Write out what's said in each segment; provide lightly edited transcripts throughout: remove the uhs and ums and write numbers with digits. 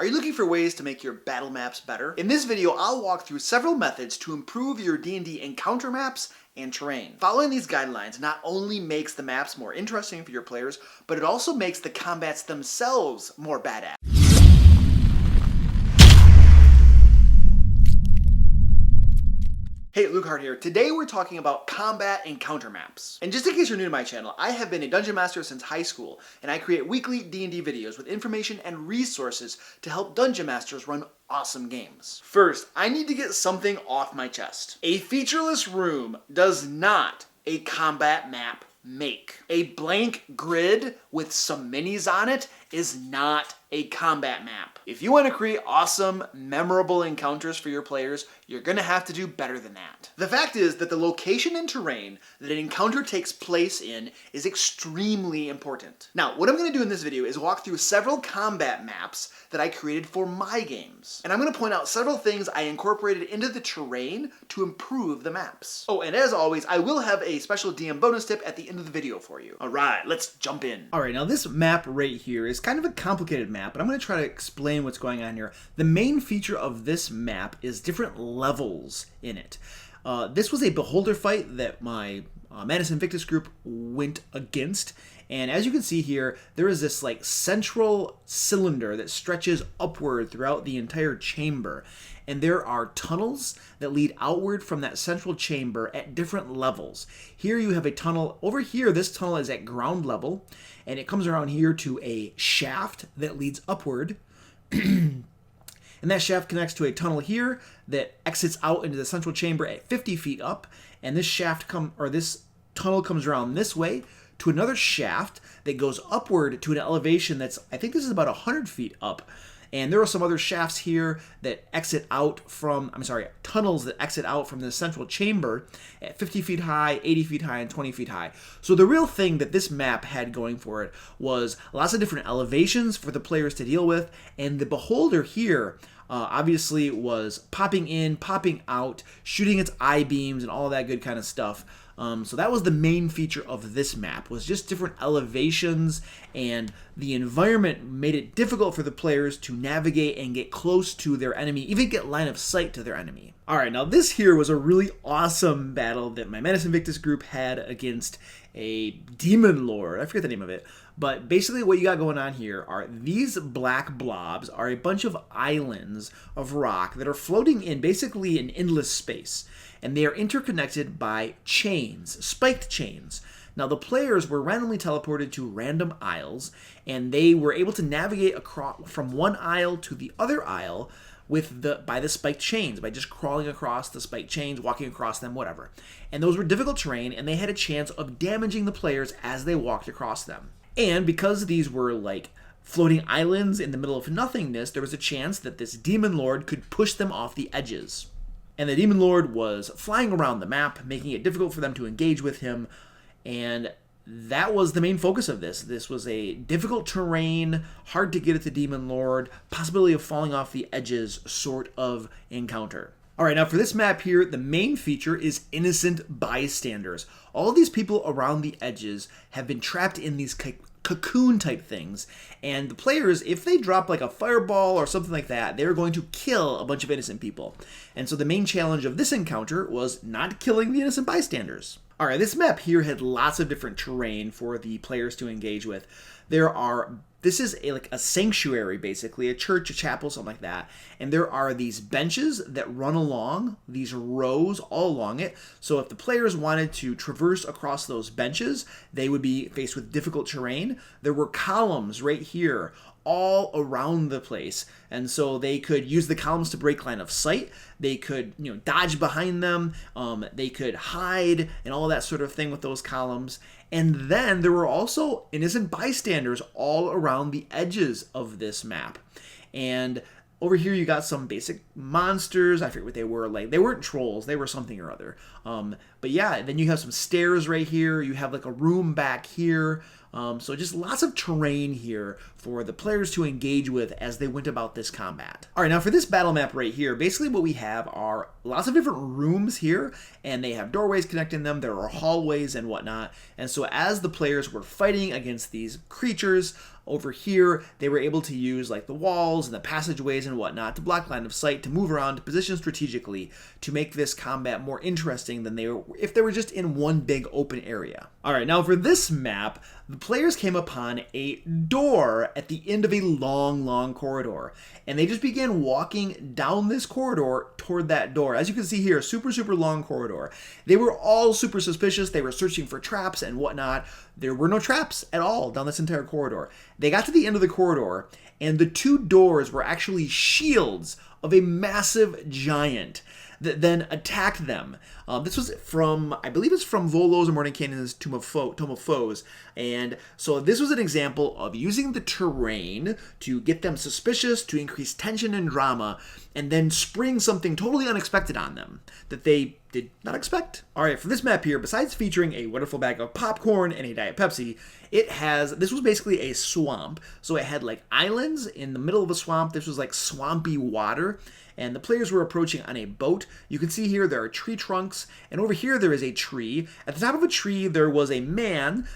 Are you looking for ways to make your battle maps better? In this video, I'll walk through several methods to improve your D&D encounter maps and terrain. Following these guidelines not only makes the maps more interesting for your players, but it also makes the combats themselves more badass. Hey, Luke Hart here. Today we're talking about combat encounter maps. And just in case you're new to my channel, I have been a dungeon master since high school, and I create weekly D&D videos with information and resources to help dungeon masters run awesome games. First, I need to get something off my chest. A featureless room does not a combat map make. A blank grid with some minis on it is not a combat map. If you want to create awesome, memorable encounters for your players, you're going to have to do better than that. The fact is that the location and terrain that an encounter takes place in is extremely important. Now, what I'm going to do in this video is walk through several combat maps that I created for my games. And I'm going to point out several things I incorporated into the terrain to improve the maps. Oh, and as always, I will have a special DM bonus tip at the end of the video for you. All right, let's jump in. All right, now this map right here is kind of a complicated map, but I'm going to try to explain what's going on here. The main feature of this map is different levels in it. This was a beholder fight that my Manus Invictus group went against, and as you can see here, there is this like central cylinder that stretches upward throughout the entire chamber, and there are tunnels that lead outward from that central chamber at different levels. Here you have a tunnel. Over here, this tunnel is at ground level, and it comes around here to a shaft that leads upward. And that shaft connects to a tunnel here that exits out into the central chamber at 50 feet up. And this this tunnel comes around this way to another shaft that goes upward to an elevation that's, I think this is about 100 feet up. And there are some other shafts here that exit out from, tunnels that exit out from the central chamber at 50 feet high, 80 feet high, and 20 feet high. So the real thing that this map had going for it was lots of different elevations for the players to deal with, and the beholder here obviously was popping in, popping out, shooting its eye beams, and all that good kind of stuff. So that was the main feature of this map, was just different elevations, and the environment made it difficult for the players to navigate and get close to their enemy, even get line of sight to their enemy. Alright, now this here was a really awesome battle that my Manus Invictus group had against a demon lord. I forget the name of it. But basically what you got going on here are these black blobs are a bunch of islands of rock that are floating in basically an endless space. And they are interconnected by chains, spiked chains. Now the players were randomly teleported to random isles, and they were able to navigate across from one isle to the other isle by the spiked chains, by just crawling across the spiked chains, walking across them, whatever. And those were difficult terrain, and they had a chance of damaging the players as they walked across them. And because these were like floating islands in the middle of nothingness, there was a chance that this demon lord could push them off the edges. And the demon lord was flying around the map, making it difficult for them to engage with him, and that was the main focus of this. This was a difficult terrain, hard to get at the demon lord, possibility of falling off the edges sort of encounter. Alright, now for this map here, the main feature is innocent bystanders. All these people around the edges have been trapped in these cocoon type things, and the players, if they drop like a fireball or something like that, they're going to kill a bunch of innocent people. And so the main challenge of this encounter was not killing the innocent bystanders. Alright, this map here had lots of different terrain for the players to engage with. This is like a sanctuary, basically, a church, a chapel, something like that. And there are these benches that run along, these rows all along it. So if the players wanted to traverse across those benches, they would be faced with difficult terrain. There were columns right here all around the place, and so they could use the columns to break line of sight. They could, dodge behind them. They could hide and all that sort of thing with those columns. And then there were also innocent bystanders all around the edges of this map. And over here you got some basic monsters. I forget what they were. Like, they weren't trolls. They were something or other. But yeah, then you have some stairs right here. You have like a room back here. So just lots of terrain here for the players to engage with as they went about this combat. All right, now for this battle map right here, basically what we have are lots of different rooms here, and they have doorways connecting them. There are hallways and whatnot. And so as the players were fighting against these creatures, over here, they were able to use like the walls and the passageways and whatnot to block line of sight, to move around, to position strategically, to make this combat more interesting than they were if they were just in one big open area. All right, now for this map, the players came upon a door at the end of a long corridor, and they just began walking down this corridor toward that door. As you can see here, super long corridor. They were all super suspicious. They were searching for traps and whatnot. There were no traps at all down this entire corridor. They got to the end of the corridor, and the two doors were actually shields of a massive giant that then attacked them. This was from, I believe it's from Volo's or Mordenkainen's Tome of Foes. And so this was an example of using the terrain to get them suspicious, to increase tension and drama, and then spring something totally unexpected on them that they did not expect. All right, for this map here, besides featuring a wonderful bag of popcorn and a Diet Pepsi, this was basically a swamp. So it had like islands in the middle of a swamp. This was like swampy water, and the players were approaching on a boat. You can see here there are tree trunks, and over here there is a tree. At the top of a tree there was a man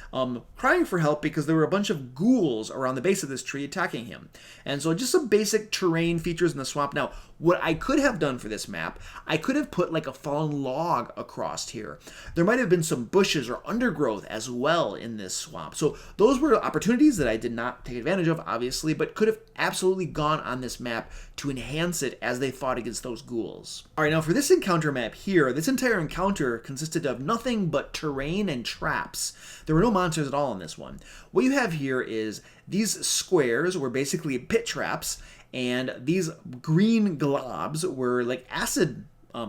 crying for help because there were a bunch of ghouls around the base of this tree attacking him. And so just some basic terrain features in the swamp. Now, what I could have done for this map, I could have put like a fallen log across here. There might have been some bushes or undergrowth as well in this swamp. So those were opportunities that I did not take advantage of, obviously, but could have absolutely gone on this map to enhance it as they fought against those ghouls. All right, now for this encounter map here, this entire encounter consisted of nothing but terrain and traps. There were no monsters at all in this one. What you have here is these squares were basically pit traps, and these green globs were like acid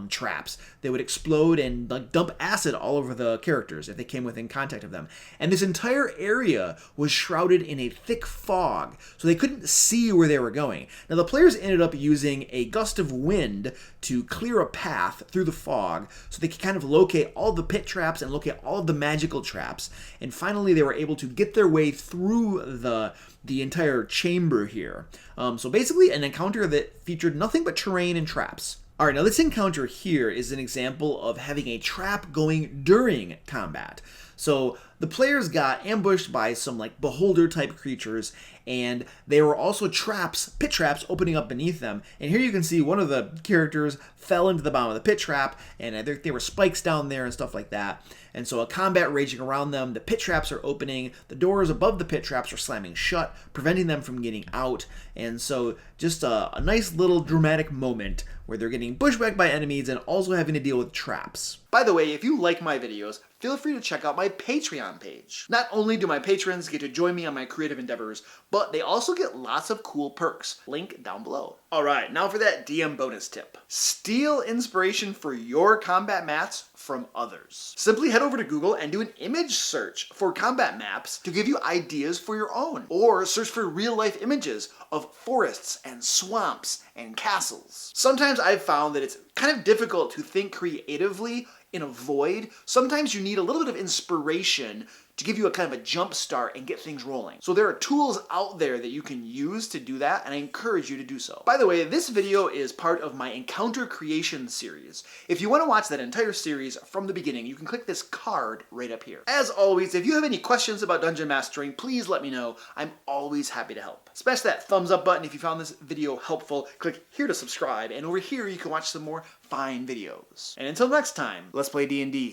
traps. They would explode and like dump acid all over the characters if they came within contact of them. And this entire area was shrouded in a thick fog, so they couldn't see where they were going. Now the players ended up using a gust of wind to clear a path through the fog so they could kind of locate all the pit traps and locate all of the magical traps. And finally they were able to get their way through the entire chamber here. So basically an encounter that featured nothing but terrain and traps. All right, now this encounter here is an example of having a trap going during combat. So the players got ambushed by some like beholder type creatures, and there were also traps, pit traps opening up beneath them. And here you can see one of the characters fell into the bottom of the pit trap, and there were spikes down there and stuff like that. And so a combat raging around them, the pit traps are opening, the doors above the pit traps are slamming shut, preventing them from getting out. And so just a nice little dramatic moment where they're getting bushwhacked by enemies and also having to deal with traps. By the way, if you like my videos, feel free to check out my Patreon page. Not only do my patrons get to join me on my creative endeavors, but they also get lots of cool perks. Link down below. Alright, now for that DM bonus tip. Steal inspiration for your combat maps from others. Simply head over to Google and do an image search for combat maps to give you ideas for your own. Or search for real-life images of forests and swamps and castles. Sometimes I've found that it's kind of difficult to think creatively in a void. Sometimes you need a little bit of inspiration to give you a kind of a jump start and get things rolling. So there are tools out there that you can use to do that, and I encourage you to do so. By the way, this video is part of my Encounter Creation series. If you want to watch that entire series from the beginning, you can click this card right up here. As always, if you have any questions about dungeon mastering, please let me know. I'm always happy to help. Smash that thumbs up button if you found this video helpful. Click here to subscribe, and over here you can watch some more fine videos. And until next time, let's play D&D.